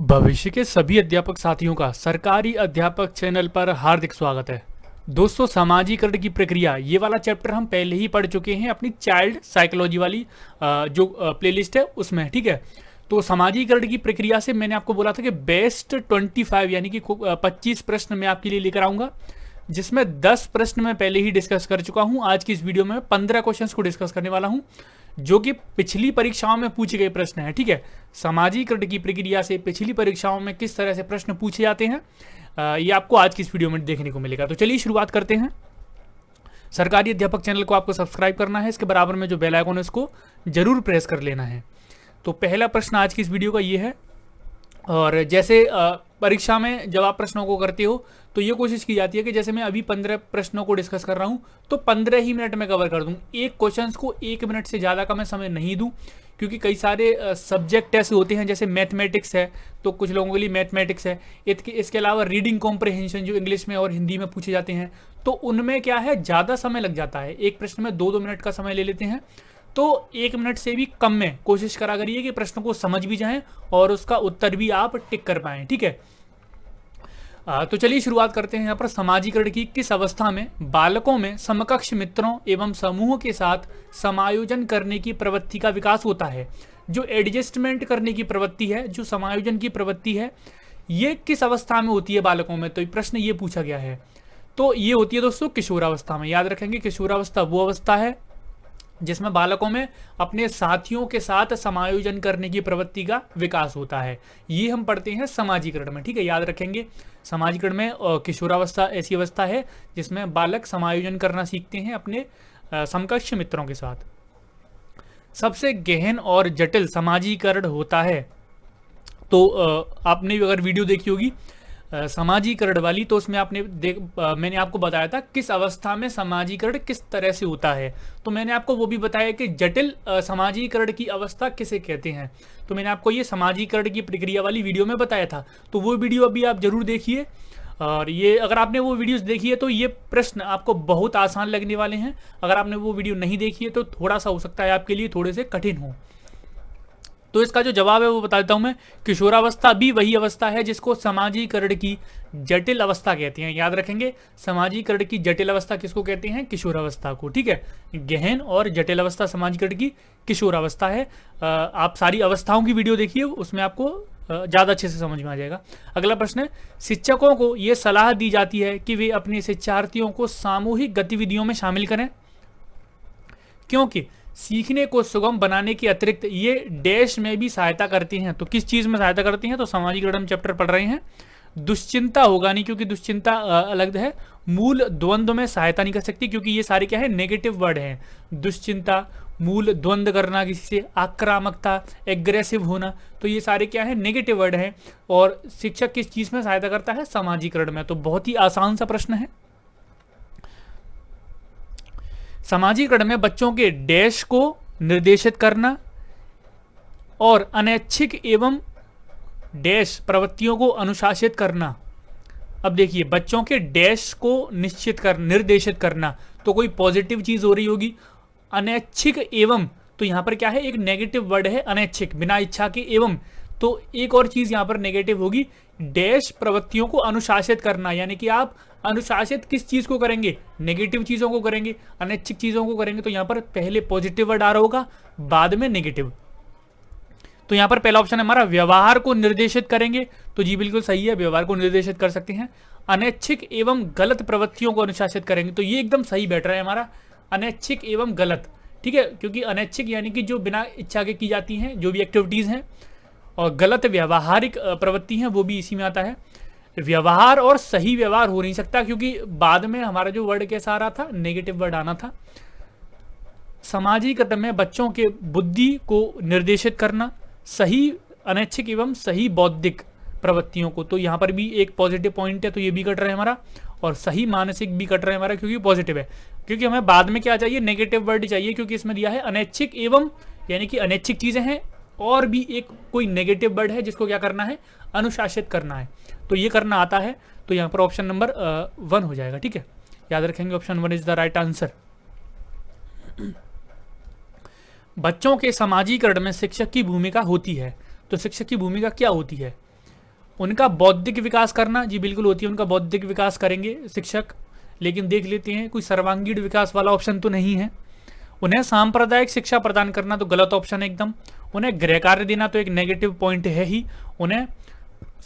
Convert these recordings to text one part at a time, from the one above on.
भविष्य के सभी अध्यापक साथियों का सरकारी अध्यापक चैनल पर हार्दिक स्वागत है। दोस्तों, सामाजिकरण की प्रक्रिया ये वाला चैप्टर हम पहले ही पढ़ चुके हैं अपनी चाइल्ड साइकोलॉजी वाली जो प्लेलिस्ट है उसमें। ठीक है, तो सामाजिकरण की प्रक्रिया से मैंने आपको बोला था कि बेस्ट 25 यानी कि 25 प्रश्न मैं आपके लिए लेकर आऊंगा, जिसमें 10 प्रश्न मैं पहले ही डिस्कस कर चुका हूं। आज की इस वीडियो में 15 क्वेश्चंस को डिस्कस करने वाला हूं, जो कि पिछली परीक्षाओं में पूछे गए प्रश्न हैं। ठीक है, सामाजिकरण की प्रक्रिया से पिछली परीक्षाओं में किस तरह से प्रश्न पूछे जाते हैं ये आपको आज की इस वीडियो में देखने को मिलेगा। तो चलिए शुरुआत करते हैं। सरकारी अध्यापक चैनल को आपको सब्सक्राइब करना है, इसके बराबर में जो बेल आइकन है उसको जरूर प्रेस कर लेना है। तो पहला प्रश्न आज की इस वीडियो का ये है, और जैसे परीक्षा में जब आप प्रश्नों को करते हो तो ये कोशिश की जाती है कि जैसे मैं अभी 15 प्रश्नों को डिस्कस कर रहा हूँ तो 15 ही मिनट में कवर कर दूँ। एक क्वेश्चंस को 1 मिनट से ज़्यादा का मैं समय नहीं दूँ, क्योंकि कई सारे सब्जेक्ट ऐसे होते हैं, जैसे मैथमेटिक्स है तो कुछ लोगों के लिए मैथमेटिक्स है। इसके अलावा रीडिंग कॉम्प्रिहेंशन जो इंग्लिश में और हिंदी में पूछे जाते हैं, तो उनमें क्या है, ज़्यादा समय लग जाता है। एक प्रश्न में 2-2 मिनट का समय ले लेते हैं, तो 1 मिनट से भी कम में कोशिश करा करिए कि प्रश्न को समझ भी जाएं और उसका उत्तर भी आप टिक कर पाएं। ठीक है, तो चलिए शुरुआत करते हैं। यहाँ पर सामाजिकरण की किस अवस्था में बालकों में समकक्ष मित्रों एवं समूह के साथ समायोजन करने की प्रवृत्ति का विकास होता है। जो एडजस्टमेंट करने की प्रवृत्ति है, जो समायोजन की प्रवृत्ति है, ये किस अवस्था में होती है बालकों में, तो प्रश्न ये पूछा गया है। तो ये होती है दोस्तों किशोरावस्था में। याद रखेंगे, किशोरावस्था वो अवस्था है जिसमें बालकों में अपने साथियों के साथ समायोजन करने की प्रवृत्ति का विकास होता है। ये हम पढ़ते हैं समाजीकरण में। ठीक है, याद रखेंगे, समाजीकरण में किशोरावस्था ऐसी अवस्था है जिसमें बालक समायोजन करना सीखते हैं अपने समकक्ष मित्रों के साथ। सबसे गहन और जटिल समाजीकरण होता है, तो आपने अगर वीडियो देखी होगी समाजीकरण वाली, तो उसमें मैंने आपको बताया था किस अवस्था में समाजीकरण किस तरह से होता है। तो मैंने आपको वो भी बताया कि जटिल समाजीकरण की अवस्था किसे कहते हैं। तो मैंने आपको ये समाजीकरण की प्रक्रिया वाली वीडियो में बताया था, तो वो वीडियो अभी आप जरूर देखिए। और ये अगर आपने वो वीडियोस देखी है तो ये प्रश्न आपको बहुत आसान लगने वाले हैं। अगर आपने वो वीडियो नहीं देखी है तो थोड़ा सा हो सकता है आपके लिए थोड़े से कठिन हो। तो इसका जो जवाब है वो बता देता हूं मैं। किशोरावस्था भी वही अवस्था है जिसको समाजीकरण की जटिल अवस्था कहते हैं। याद रखेंगे, समाजीकरण की जटिल अवस्था किसको कहते हैं, किशोरावस्था को। ठीक है, गहन और जटिल अवस्था समाजीकरण की किशोरावस्था है। आप सारी अवस्थाओं की वीडियो देखिए, उसमें आपको ज़्यादा अच्छे से समझ में आ जाएगा। अगला प्रश्न है, शिक्षकों को ये सलाह दी जाती है कि वे अपने शिक्षार्थियों को सामूहिक गतिविधियों में शामिल करें, क्योंकि सीखने को सुगम बनाने के अतिरिक्त ये डैश में भी सहायता करती हैं। तो किस चीज़ में सहायता करती हैं, तो सामाजिकरण चैप्टर पढ़ रहे हैं। दुश्चिंता होगा नहीं, क्योंकि दुश्चिंता अलग है। मूल द्वंद्व में सहायता नहीं कर सकती, क्योंकि ये सारे क्या है, नेगेटिव वर्ड हैं। दुश्चिंता, मूल द्वंद्व करना किसी से, आक्रामकता, एग्रेसिव होना, तो ये सारे क्या है, नेगेटिव वर्ड हैं। और शिक्षक किस चीज़ में सहायता करता है, समाजीकरण में। तो बहुत ही आसान सा प्रश्न है। समाजीकरण में बच्चों के डैश को निर्देशित करना और अनैच्छिक एवं डैश प्रवृत्तियों को अनुशासित करना। अब देखिए, बच्चों के डैश को निर्देशित करना, तो कोई पॉजिटिव चीज हो रही होगी। अनैच्छिक एवं, तो यहां पर क्या है, एक नेगेटिव वर्ड है अनैच्छिक, बिना इच्छा के एवं, तो एक और चीज यहां पर नेगेटिव होगी। डैश प्रवृत्तियों को अनुशासित करना, यानी कि आप अनुशासित किस चीज को करेंगे, नेगेटिव चीजों को करेंगे, अनैच्छिक चीजों को करेंगे। तो यहां पर पहले पॉजिटिव वर्ड आ रहा होगा, बाद में नेगेटिव। तो यहां पर पहला ऑप्शन है हमारा, व्यवहार को निर्देशित करेंगे। तो जी बिल्कुल सही है, व्यवहार को निर्देशित कर सकते हैं। अनैच्छिक एवं गलत प्रवृत्तियों को अनुशासित करेंगे, तो ये एकदम सही बैठ रहा है हमारा, अनैच्छिक एवं गलत। ठीक है, क्योंकि अनैच्छिक यानी कि जो बिना इच्छा के की जाती हैं जो भी एक्टिविटीज हैं, और गलत व्यावहारिक प्रवृत्ति हैं, वो भी इसी में आता है। व्यवहार और सही व्यवहार हो नहीं सकता, क्योंकि बाद में हमारा जो वर्ड कैसा आ रहा था, नेगेटिव वर्ड आना था। सामाजिकरण में बच्चों के बुद्धि को निर्देशित करना, सही अनैच्छिक एवं सही बौद्धिक प्रवृत्तियों को, तो यहाँ पर भी एक पॉजिटिव पॉइंट है, तो ये भी कट रहा है हमारा। और सही मानसिक भी कट रहा है हमारा, क्योंकि पॉजिटिव है। क्योंकि हमें बाद में क्या चाहिए, नेगेटिव वर्ड चाहिए, क्योंकि इसमें दिया है अनैच्छिक एवं, यानी कि अनैच्छिक चीजें हैं और भी एक कोई नेगेटिव वर्ड है जिसको क्या करना है, अनुशासित करना है। तो ये करना आता है, तो यहाँ पर ऑप्शन नंबर 1 हो जाएगा। ठीक है, याद रखेंगे, option 1 is the right answer. बच्चों के समाजीकरण में शिक्षक की भूमिका होती है। तो शिक्षक की भूमिका क्या होती है? उनका बौद्धिक विकास करना, जी बिल्कुल होती है, उनका बौद्धिक विकास करेंगे शिक्षक, लेकिन देख लेते हैं कोई सर्वांगीण विकास वाला ऑप्शन तो नहीं है। उन्हें सांप्रदायिक शिक्षा प्रदान करना तो गलत ऑप्शन है एकदम। उन्हें गृह कार्य देना तो एक नेगेटिव पॉइंट है ही। उन्हें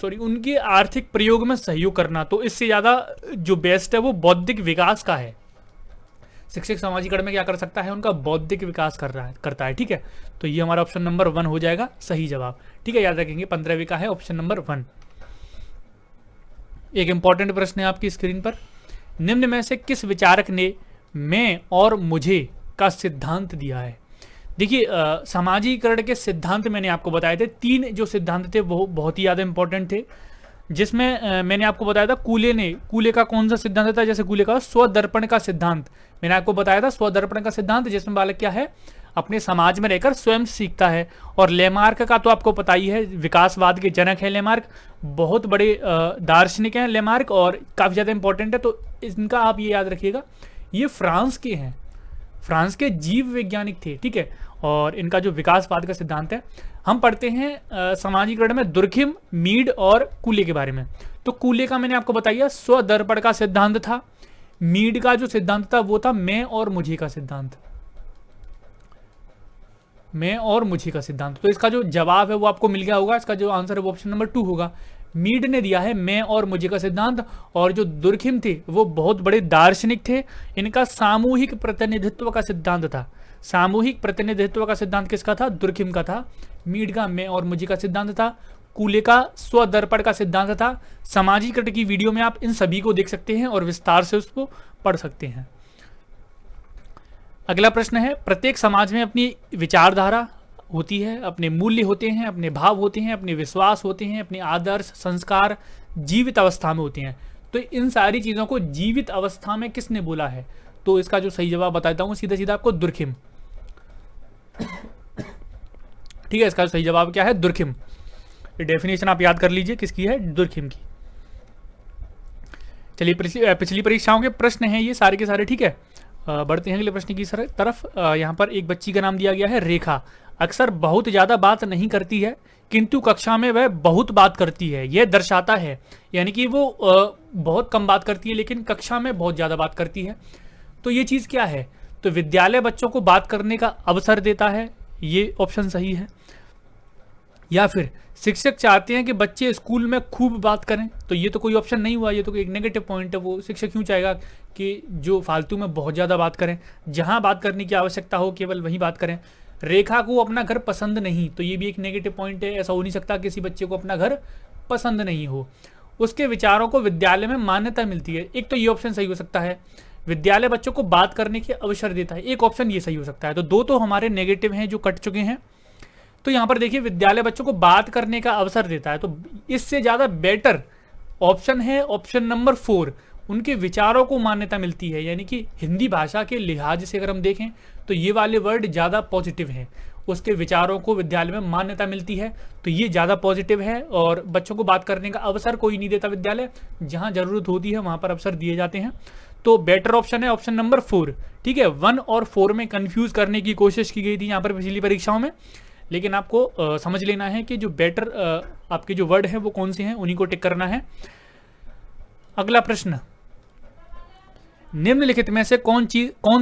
उनके आर्थिक प्रयोग में सहयोग करना, तो इससे ज़्यादा जो बेस्ट है वो बौद्धिक विकास का है। शिक्षक समाजीकरण में क्या कर सकता है, उनका बौद्धिक विकास करता है। ठीक है, तो ये हमारा ऑप्शन नंबर 1 हो जाएगा सही जवाब। ठीक है, याद रखेंगे 15वीं का है ऑप्शन नंबर 1। एक इंपॉर्टेंट प्रश्न है आपकी स्क्रीन पर, निम्न में से किस विचारक ने मैं और मुझे का सिद्धांत दिया है। देखिए समाजीकरण के सिद्धांत मैंने आपको बताए थे, 3 जो सिद्धांत थे वो बहुत ही ज़्यादा इंपॉर्टेंट थे, जिसमें मैंने आपको बताया था कूले का कौन सा सिद्धांत था, जैसे कूले का स्वदर्पण का सिद्धांत मैंने आपको बताया था, स्वदर्पण का सिद्धांत, जिसमें बालक क्या है अपने समाज में रहकर स्वयं सीखता है। और लेमार्क का तो आपको पता ही है, विकासवाद के जनक है लेमार्क, बहुत बड़े दार्शनिक हैं लेमार्क और काफ़ी ज़्यादा इंपॉर्टेंट है, तो इनका आप ये याद रखिएगा, ये फ्रांस के हैं, फ्रांस के जीव वैज्ञानिक थे। ठीक है, और इनका जो विकासवाद का सिद्धांत है, हम पढ़ते हैं समाजीकरण में दुर्खिम, मीड और कूले के बारे में। तो कूले का मैंने आपको बताया स्वदर्पण का सिद्धांत था, मीड का जो सिद्धांत था वो था मैं और मुझे का सिद्धांत, मैं और मुझे का सिद्धांत। तो इसका जो जवाब है वो आपको मिल गया होगा, इसका जो आंसर है वो ऑप्शन नंबर 2 होगा। मीड ने दिया है मैं और मुझे का सिद्धांत, और जो दुर्खिम थे वो बहुत बड़े दार्शनिक थे, इनका सामूहिक प्रतिनिधित्व का सिद्धांत था। सामूहिक प्रतिनिधित्व का सिद्धांत किसका था, दुर्खिम का था। मीड का मैं और मुझे का सिद्धांत था, कूले का स्वदर्पण का सिद्धांत था। समाजीकरण की वीडियो में आप इन सभी को देख सकते हैं और विस्तार से उसको पढ़ सकते हैं। अगला प्रश्न है, प्रत्येक समाज में अपनी विचारधारा होती है, अपने मूल्य होते हैं, अपने भाव होते हैं, अपने विश्वास होते हैं, अपने आदर्श संस्कार जीवित अवस्था में होते हैं। तो इन सारी चीज़ों को जीवित अवस्था में किसने बोला है, तो इसका जो सही जवाब बताता हूँ सीधा सीधा आपको, दुर्खिम। ठीक है, इसका सही जवाब क्या है, दुर्खिम। ये डेफिनेशन आप याद कर लीजिए किसकी है, दुर्खिम की। चलिए पिछली परीक्षाओं के प्रश्न हैं ये सारे के सारे। ठीक है, बढ़ते हैं अगले प्रश्न की तरफ। यहाँ पर एक बच्ची का नाम दिया गया है रेखा, अक्सर बहुत ज़्यादा बात नहीं करती है किंतु कक्षा में वह बहुत बात करती है। यह दर्शाता है, यानी कि वो बहुत कम बात करती है लेकिन कक्षा में बहुत ज़्यादा बात करती है। तो ये चीज़ क्या है, तो विद्यालय बच्चों को बात करने का अवसर देता है, ये ऑप्शन सही है। या फिर शिक्षक चाहते हैं कि बच्चे स्कूल में खूब बात करें, तो ये तो कोई ऑप्शन नहीं हुआ, ये तो एक नेगेटिव पॉइंट है। वो शिक्षक क्यों चाहेगा कि जो फालतू में बहुत ज़्यादा बात करें, जहाँ बात करने की आवश्यकता हो केवल वहीं बात करें। रेखा को अपना घर पसंद नहीं, तो ये भी एक नेगेटिव पॉइंट है, ऐसा हो नहीं सकता किसी बच्चे को अपना घर पसंद नहीं हो। उसके विचारों को विद्यालय में मान्यता मिलती है, एक तो ये ऑप्शन सही हो सकता है। विद्यालय बच्चों को बात करने के अवसर देता है, एक ऑप्शन ये सही हो सकता है। तो 2 तो हमारे नेगेटिव हैं जो कट चुके हैं। तो यहाँ पर देखिए विद्यालय बच्चों को बात करने का अवसर देता है, तो इससे ज़्यादा बेटर ऑप्शन है ऑप्शन नंबर 4, उनके विचारों को मान्यता मिलती है। यानी कि हिंदी भाषा के लिहाज से अगर हम देखें तो ये वाले वर्ड ज़्यादा पॉजिटिव हैं, उसके विचारों को विद्यालय में मान्यता मिलती है, तो ये ज़्यादा पॉजिटिव है। और बच्चों को बात करने का अवसर कोई नहीं देता विद्यालय, जहाँ ज़रूरत होती है वहाँ पर अवसर दिए जाते हैं। तो बेटर ऑप्शन है ऑप्शन नंबर 4। ठीक है, 1 और 4 में कंफ्यूज करने की कोशिश की गई थी यहाँ पर पिछली परीक्षाओं में, लेकिन आपको समझ लेना है कि जो बेटर आपके जो वर्ड हैं वो कौन से हैं, उन्हीं को टिक करना है। अगला प्रश्न, निम्नलिखित में से कौन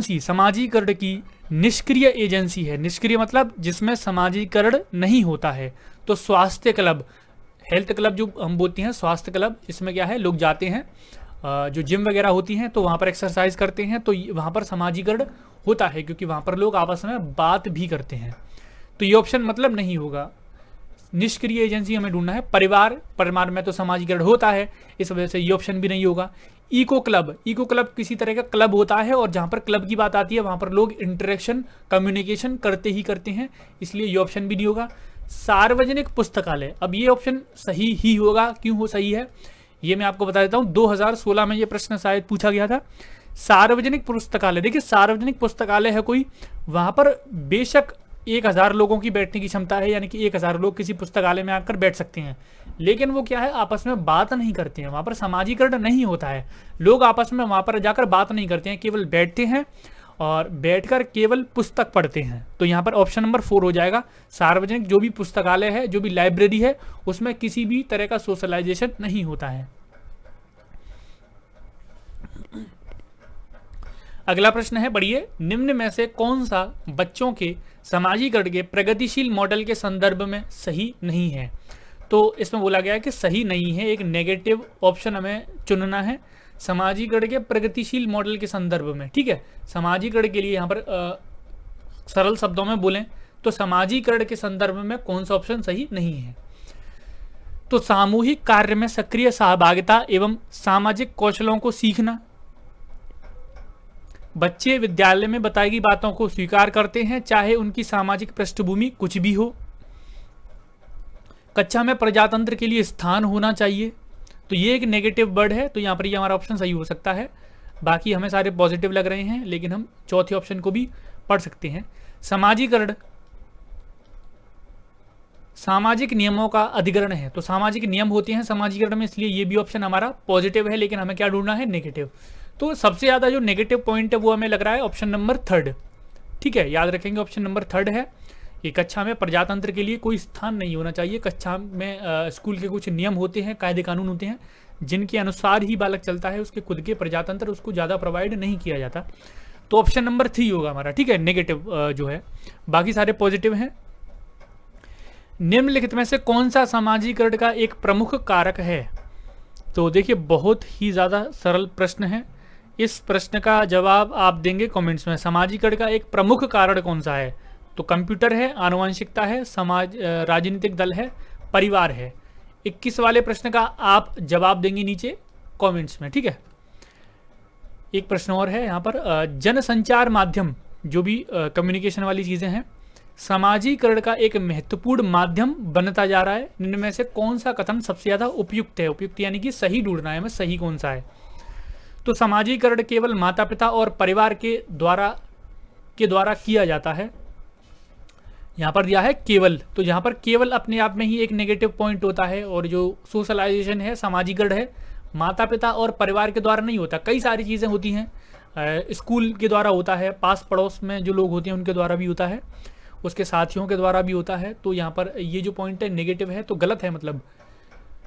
सी समाजीकरण की निष्क्रिय एजेंसी है। निष्क्रिय मतलब जिसमें समाजीकरण नहीं होता है। तो स्वास्थ्य क्लब, हेल्थ क्लब जो हम बोलते हैं, स्वास्थ्य क्लब, इसमें क्या है, लोग जाते हैं जो जिम वगैरह होती हैं तो वहाँ पर एक्सरसाइज करते हैं, तो वहाँ पर समाजीकरण होता है क्योंकि वहाँ पर लोग आपस में बात भी करते हैं। तो ये ऑप्शन मतलब नहीं होगा। निष्क्रिय एजेंसी हमें ढूंढना है। परिवार में तो समाजीकरण होता है, इस वजह से ये ऑप्शन भी नहीं होगा। इको क्लब किसी तरह का क्लब होता है और जहाँ पर क्लब की बात आती है वहाँ पर लोग इंटरेक्शन कम्युनिकेशन करते ही करते हैं, इसलिए ये ऑप्शन भी नहीं होगा। सार्वजनिक पुस्तकालय, अब ये ऑप्शन सही ही होगा। क्यों हो सही है ये मैं आपको बता देता हूँ। 2016 में ये प्रश्न शायद पूछा गया था। सार्वजनिक पुस्तकालय, देखिए सार्वजनिक पुस्तकालय है कोई, वहाँ पर बेशक 1000 लोगों की बैठने की क्षमता है, यानी कि 1000 लोग किसी पुस्तकालय में आकर बैठ सकते हैं, लेकिन वो क्या है, आपस में बात नहीं करते हैं, वहाँ पर समाजीकरण नहीं होता है। लोग आपस में वहाँ पर जाकर बात नहीं करते हैं, केवल बैठते हैं और बैठकर केवल पुस्तक पढ़ते हैं। तो यहाँ पर ऑप्शन नंबर 4 हो जाएगा। सार्वजनिक जो भी पुस्तकालय है, जो भी लाइब्रेरी है, उसमें किसी भी तरह का सोशलाइजेशन नहीं होता है। अगला प्रश्न है, बढ़िए, निम्न में से कौन सा बच्चों के समाजीकरण के प्रगतिशील मॉडल के संदर्भ में सही नहीं है? तो इसमें बोला गया है कि सही नहीं है, एक नेगेटिव ऑप्शन हमें चुनना है समाजीकरण के प्रगतिशील मॉडल के संदर्भ में। ठीक है, समाजीकरण के लिए यहाँ पर सरल शब्दों में बोलें तो समाजीकरण के संदर्भ में कौन सा ऑप्शन सही नहीं है? तो सामूहिक कार्य में सक्रिय सहभागिता एवं सामाजिक कौशलों को सीखना, बच्चे विद्यालय में बताई गई बातों को स्वीकार करते हैं चाहे उनकी सामाजिक पृष्ठभूमि कुछ भी हो, कक्षा में प्रजातंत्र के लिए स्थान होना चाहिए। तो ये एक नेगेटिव वर्ड है, तो यहाँ पर ये हमारा ऑप्शन सही हो सकता है। बाकी हमें सारे पॉजिटिव लग रहे हैं, लेकिन हम चौथे ऑप्शन को भी पढ़ सकते हैं। समाजीकरण सामाजिक नियमों का अधिग्रहण है, तो सामाजिक नियम होते हैं समाजीकरण में, इसलिए ये भी ऑप्शन हमारा पॉजिटिव है, लेकिन हमें क्या ढूंढना है? नेगेटिव। तो सबसे ज़्यादा जो नेगेटिव पॉइंट है वो हमें लग रहा है ऑप्शन नंबर 3। ठीक है, याद रखेंगे ऑप्शन नंबर 3 है कि कक्षा में प्रजातंत्र के लिए कोई स्थान नहीं होना चाहिए। कक्षा में स्कूल के कुछ नियम होते हैं, कायदे कानून होते हैं, जिनके अनुसार ही बालक चलता है, उसके खुद के प्रजातंत्र उसको ज़्यादा प्रोवाइड नहीं किया जाता। तो ऑप्शन नंबर 3 होगा हमारा। ठीक है, नेगेटिव जो है, बाकी सारे पॉजिटिव हैं। निम्नलिखित में से कौन सा समाजीकरण का एक प्रमुख कारक है? तो देखिए, बहुत ही ज़्यादा सरल प्रश्न है। इस प्रश्न का जवाब आप देंगे कमेंट्स में। समाजीकरण का एक प्रमुख कारण कौन सा है? तो कंप्यूटर है, आनुवंशिकता है, समाज राजनीतिक दल है, परिवार है। 21 वाले प्रश्न का आप जवाब देंगे नीचे कमेंट्स में। ठीक है, एक प्रश्न और है यहाँ पर, जनसंचार माध्यम जो भी कम्युनिकेशन वाली चीज़ें हैं, समाजीकरण का एक महत्वपूर्ण माध्यम बनता जा रहा है। इनमें में से कौन सा कथन सबसे ज़्यादा उपयुक्त है? उपयुक्त यानी कि सही ढूंढना है हमें, सही कौन सा है। तो समाजीकरण केवल माता पिता और परिवार के द्वारा किया जाता है। यहाँ पर दिया है केवल, तो यहाँ पर केवल अपने आप में ही एक नेगेटिव पॉइंट होता है, और जो सोशलाइजेशन है, समाजीकरण है, माता पिता और परिवार के द्वारा नहीं होता। कई सारी चीज़ें होती हैं, स्कूल के द्वारा होता है, पास पड़ोस में जो लोग होते हैं उनके द्वारा भी होता है, उसके साथियों के द्वारा भी होता है। तो यहाँ पर ये जो पॉइंट है नेगेटिव है, तो गलत है। मतलब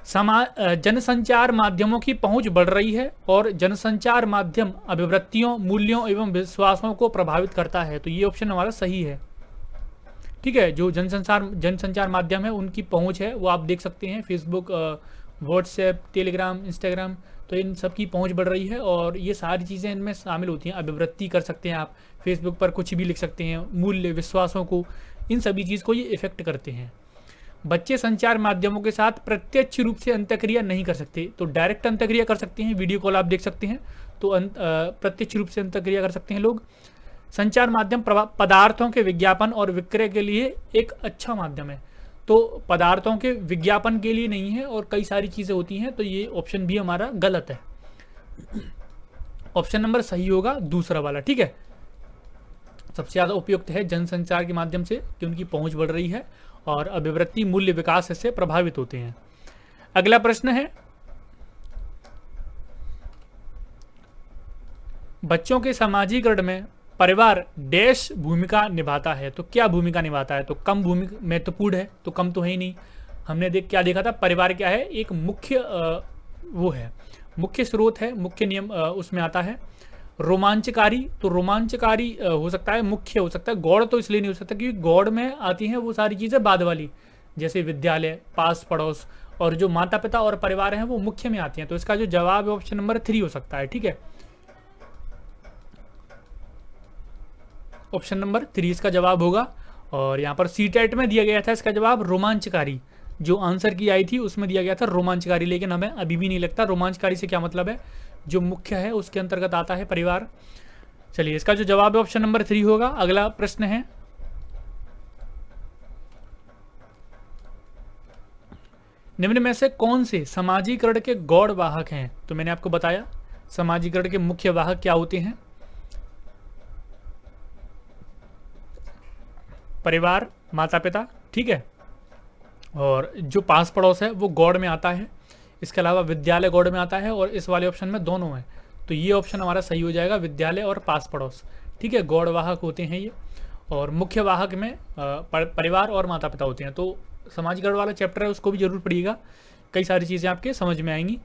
जनसंचार माध्यमों की पहुंच बढ़ रही है और जनसंचार माध्यम अभिवृत्तियों, मूल्यों एवं विश्वासों को प्रभावित करता है। तो ये ऑप्शन हमारा सही है। ठीक है, जो जनसंचार माध्यम है उनकी पहुंच है, वो आप देख सकते हैं, फेसबुक, व्हाट्सएप, टेलीग्राम, इंस्टाग्राम, तो इन सब की पहुंच बढ़ रही है और ये सारी चीज़ें इनमें शामिल होती हैं। अभिवृत्ति कर सकते हैं आप, फेसबुक पर कुछ भी लिख सकते हैं, मूल्य, विश्वासों को, इन सभी चीज़ को ये इफेक्ट करते हैं। बच्चे संचार माध्यमों के साथ प्रत्यक्ष रूप से अंतःक्रिया नहीं कर सकते, तो डायरेक्ट अंतःक्रिया कर सकते हैं, वीडियो कॉल आप देख सकते हैं, तो प्रत्यक्ष रूप से अंतःक्रिया कर सकते हैं लोग। संचार माध्यम पदार्थों के विज्ञापन और विक्रय के लिए एक अच्छा माध्यम है, तो पदार्थों के विज्ञापन के लिए नहीं है, और कई सारी चीज़ें होती हैं, तो ये ऑप्शन भी हमारा गलत है। ऑप्शन नंबर सही होगा दूसरा वाला। ठीक है, सबसे ज़्यादा उपयुक्त है जनसंचार के माध्यम से कि उनकी पहुंच बढ़ रही है और अभिवृत्ति, मूल्य, विकास इससे प्रभावित होते हैं। अगला प्रश्न है, बच्चों के समाजीकरण में परिवार डैश भूमिका निभाता है। तो क्या भूमिका निभाता है? तो कम भूमिका महत्वपूर्ण है, तो कम तो है ही नहीं। हमने क्या देखा था, परिवार क्या है? एक मुख्य वो है, मुख्य स्रोत है, मुख्य नियम उसमें आता है। रोमांचकारी, तो रोमांचकारी हो सकता है, मुख्य हो सकता है, गौड़ तो इसलिए नहीं हो सकता क्योंकि गौड़ में आती हैं वो सारी चीज़ें बाद वाली, जैसे विद्यालय, पास पड़ोस, और जो माता पिता और परिवार हैं वो मुख्य में आती हैं। तो इसका जो जवाब है ऑप्शन नंबर 3 हो सकता है। ठीक है, ऑप्शन नंबर 3 इसका जवाब होगा। और यहाँ पर सीटेट में दिया गया था इसका जवाब रोमांचकारी, जो आंसर की आई थी उसमें दिया गया था रोमांचकारी, लेकिन हमें अभी भी नहीं लगता रोमांचकारी से क्या मतलब है, जो मुख्य है उसके अंतर्गत आता है परिवार। चलिए, इसका जो जवाब है ऑप्शन नंबर 3 होगा। अगला प्रश्न है, निम्न में से कौन से समाजीकरण के गौड़ वाहक हैं? तो मैंने आपको बताया समाजीकरण के मुख्य वाहक क्या होते हैं, परिवार, माता पिता। ठीक है, और जो पास पड़ोस है वो गौड़ में आता है, इसके अलावा विद्यालय गौड़ में आता है, और इस वाले ऑप्शन में दोनों है, तो ये ऑप्शन हमारा सही हो जाएगा, विद्यालय और पास पड़ोस। ठीक है, गौड़वाहक होते हैं ये। और मुख्य वाहक में परिवार और माता पिता होते हैं। तो समाजीकरण वाला चैप्टर है, उसको भी जरूर पढ़िएगा, कई सारी चीज़ें आपके समझ में आएंगी।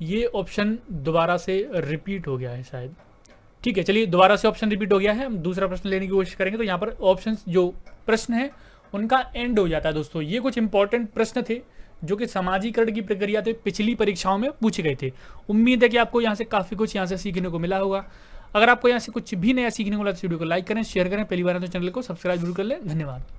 ये ऑप्शन दोबारा से रिपीट हो गया है शायद। ठीक है, चलिए दोबारा से ऑप्शन रिपीट हो गया है, हम दूसरा प्रश्न लेने की कोशिश करेंगे। तो यहाँ पर ऑप्शन जो प्रश्न है उनका एंड हो जाता है दोस्तों। ये कुछ इंपॉर्टेंट प्रश्न थे जो कि समाजीकरण की प्रक्रिया थे, पिछली परीक्षाओं में पूछे गए थे। उम्मीद है कि आपको यहाँ से काफ़ी कुछ यहाँ से सीखने को मिला होगा। अगर आपको यहाँ से कुछ भी नया सीखने को मिला तो वीडियो को लाइक करें, शेयर करें, पहली बार तो चैनल को सब्सक्राइब जरूर कर लें। धन्यवाद।